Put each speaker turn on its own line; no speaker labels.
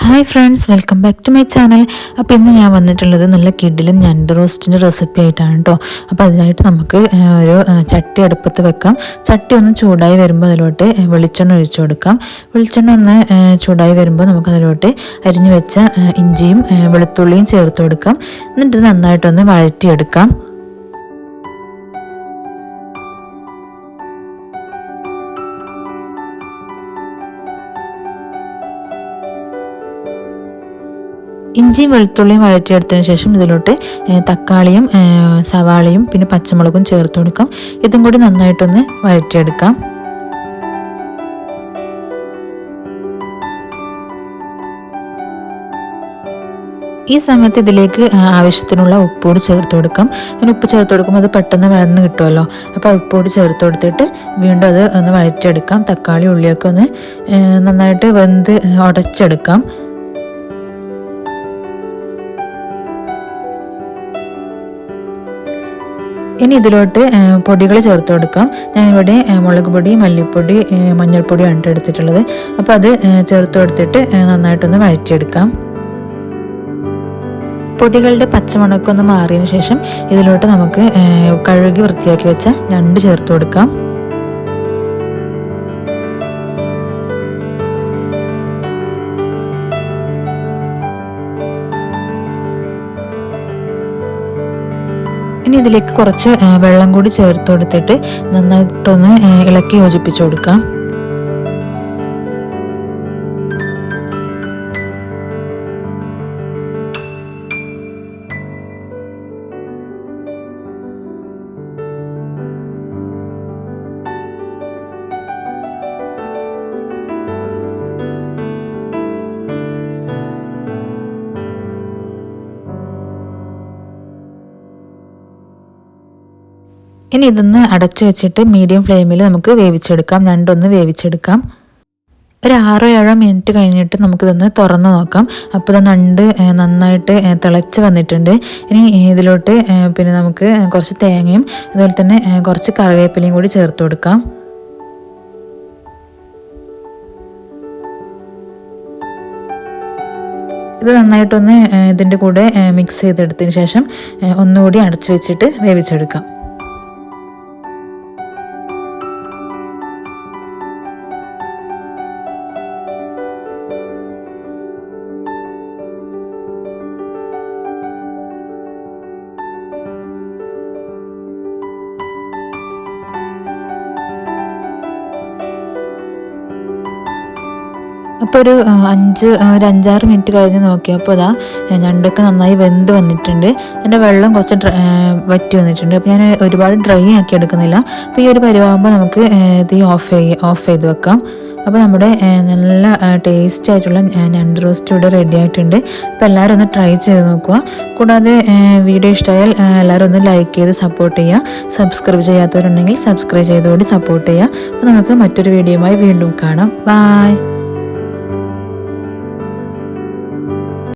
Hi friends, welcome back to my channel. അപ്പോൾ ഇന്ന് ഞാൻ വന്നിട്ടുള്ളത് നല്ല കിടിലൻ ഞണ്ട് റോസ്റ്റിൻ്റെ റെസിപ്പി ആയിട്ടാണ് കേട്ടോ. അപ്പോൾ അതിനായിട്ട് നമുക്ക് ഒരു ചട്ടി അടുപ്പത്ത് വെക്കാം. ചട്ടി ഒന്ന് ചൂടായി വരുമ്പോൾ അതിലോട്ട് വെളിച്ചെണ്ണ ഒഴിച്ചു കൊടുക്കാം. വെളിച്ചെണ്ണ ഒന്ന് ചൂടായി വരുമ്പോൾ നമുക്ക് അതിലോട്ട് അരിഞ്ഞു വെച്ച ഇഞ്ചിയും വെളുത്തുള്ളിയും ചേർത്ത് കൊടുക്കാം. എന്നിട്ട് നന്നായിട്ടൊന്ന് വഴറ്റിയെടുക്കാം. ഇഞ്ചിയും വെളുത്തുള്ളിയും വഴറ്റിയെടുത്തതിന് ശേഷം ഇതിലോട്ട് തക്കാളിയും സവാളയും പിന്നെ പച്ചമുളകും ചേർത്ത് കൊടുക്കാം. ഇതും കൂടി നന്നായിട്ടൊന്ന് വഴറ്റിയെടുക്കാം. ഈ സമയത്ത് ഇതിലേക്ക് ആവശ്യത്തിനുള്ള ഉപ്പുകൂടി ചേർത്ത് കൊടുക്കാം. അതിന് ഉപ്പ് ചേർത്ത് കൊടുക്കുമ്പോൾ അത് പെട്ടെന്ന് വഴന്ന് കിട്ടുമല്ലോ. അപ്പോൾ ഉപ്പുകൂടി ചേർത്ത് കൊടുത്തിട്ട് വീണ്ടും അത് ഒന്ന് വഴറ്റിയെടുക്കാം. തക്കാളി ഉള്ളിയൊക്കെ ഒന്ന് നന്നായിട്ട് വെന്ത് ഉടച്ചെടുക്കാം. ഇനി ഇതിലോട്ട് പൊടികൾ ചേർത്ത് കൊടുക്കാം. ഞാനിവിടെ മുളക് പൊടി, മല്ലിപ്പൊടി, മഞ്ഞൾപ്പൊടിയാണ് എടുത്തിട്ടുള്ളത്. അപ്പോൾ അത് ചേർത്ത് കൊടുത്തിട്ട് നന്നായിട്ടൊന്ന് വഴറ്റിയെടുക്കാം. പൊടികളുടെ പച്ചമണക്കൊന്ന് മാറിയതിന് ശേഷം ഇതിലോട്ട് നമുക്ക് കഴുകി വൃത്തിയാക്കി വെച്ച ഞണ്ട് ചേർത്ത് കൊടുക്കാം. ഇനി ഇതിലേക്ക് കുറച്ച് വെള്ളം കൂടി ചേർത്ത് കൊടുത്തിട്ട് നന്നായിട്ടൊന്ന് ഇളക്കി യോജിപ്പിച്ചു കൊടുക്കാം. ഇനി ഇതൊന്ന് അടച്ചു വെച്ചിട്ട് മീഡിയം ഫ്ലെയിമിൽ നമുക്ക് വേവിച്ചെടുക്കാം. ഞണ്ടൊന്ന് വേവിച്ചെടുക്കാം. ഒരു 6-7 മിനിറ്റ് കഴിഞ്ഞിട്ട് നമുക്കിതൊന്ന് തുറന്ന് നോക്കാം. അപ്പോൾ ഇത് ഞണ്ട് നന്നായിട്ട് തിളച്ച് വന്നിട്ടുണ്ട്. ഇനി ഇതിലോട്ട് പിന്നെ നമുക്ക് കുറച്ച് തേങ്ങയും അതുപോലെ തന്നെ കുറച്ച് കറിവേപ്പിലയും കൂടി ചേർത്ത് കൊടുക്കാം. ഇത് നന്നായിട്ടൊന്ന് ഇതിൻ്റെ കൂടെ മിക്സ് ചെയ്തെടുത്തതിന് ശേഷം ഒന്നുകൂടി അടച്ചു വെച്ചിട്ട് വേവിച്ചെടുക്കാം. അപ്പോൾ ഒരു 5-6 മിനിറ്റ് കഴിഞ്ഞ് നോക്കിയപ്പോൾ ഇതാ ഞണ്ടൊക്കെ നന്നായി വെന്ത് വന്നിട്ടുണ്ട്. എൻ്റെ വെള്ളം കുറച്ച് വറ്റി വന്നിട്ടുണ്ട്. അപ്പോൾ ഞാൻ ഒരുപാട് ഡ്രൈ ആക്കി എടുക്കുന്നില്ല. അപ്പോൾ ഈ ഒരു പരിവാകുമ്പോൾ നമുക്ക് തീ ഓഫ് ചെയ്ത് വെക്കാം. അപ്പോൾ നമ്മുടെ നല്ല ടേസ്റ്റ് ആയിട്ടുള്ള ഞണ്ട് റോസ്റ്റ് ഇവിടെ റെഡി ആയിട്ടുണ്ട്. അപ്പോൾ എല്ലാവരും ഒന്ന് ട്രൈ ചെയ്ത് നോക്കുക. കൂടാതെ വീഡിയോ ഇഷ്ടമായാൽ എല്ലാവരും ഒന്ന് ലൈക്ക് ചെയ്ത് സപ്പോർട്ട് ചെയ്യുക. സബ്സ്ക്രൈബ് ചെയ്യാത്തവരുണ്ടെങ്കിൽ സബ്സ്ക്രൈബ് ചെയ്തുകൊണ്ട് സപ്പോർട്ട് ചെയ്യുക. അപ്പോൾ നമുക്ക് മറ്റൊരു വീഡിയോയുമായി വീണ്ടും കാണാം. ബൈ.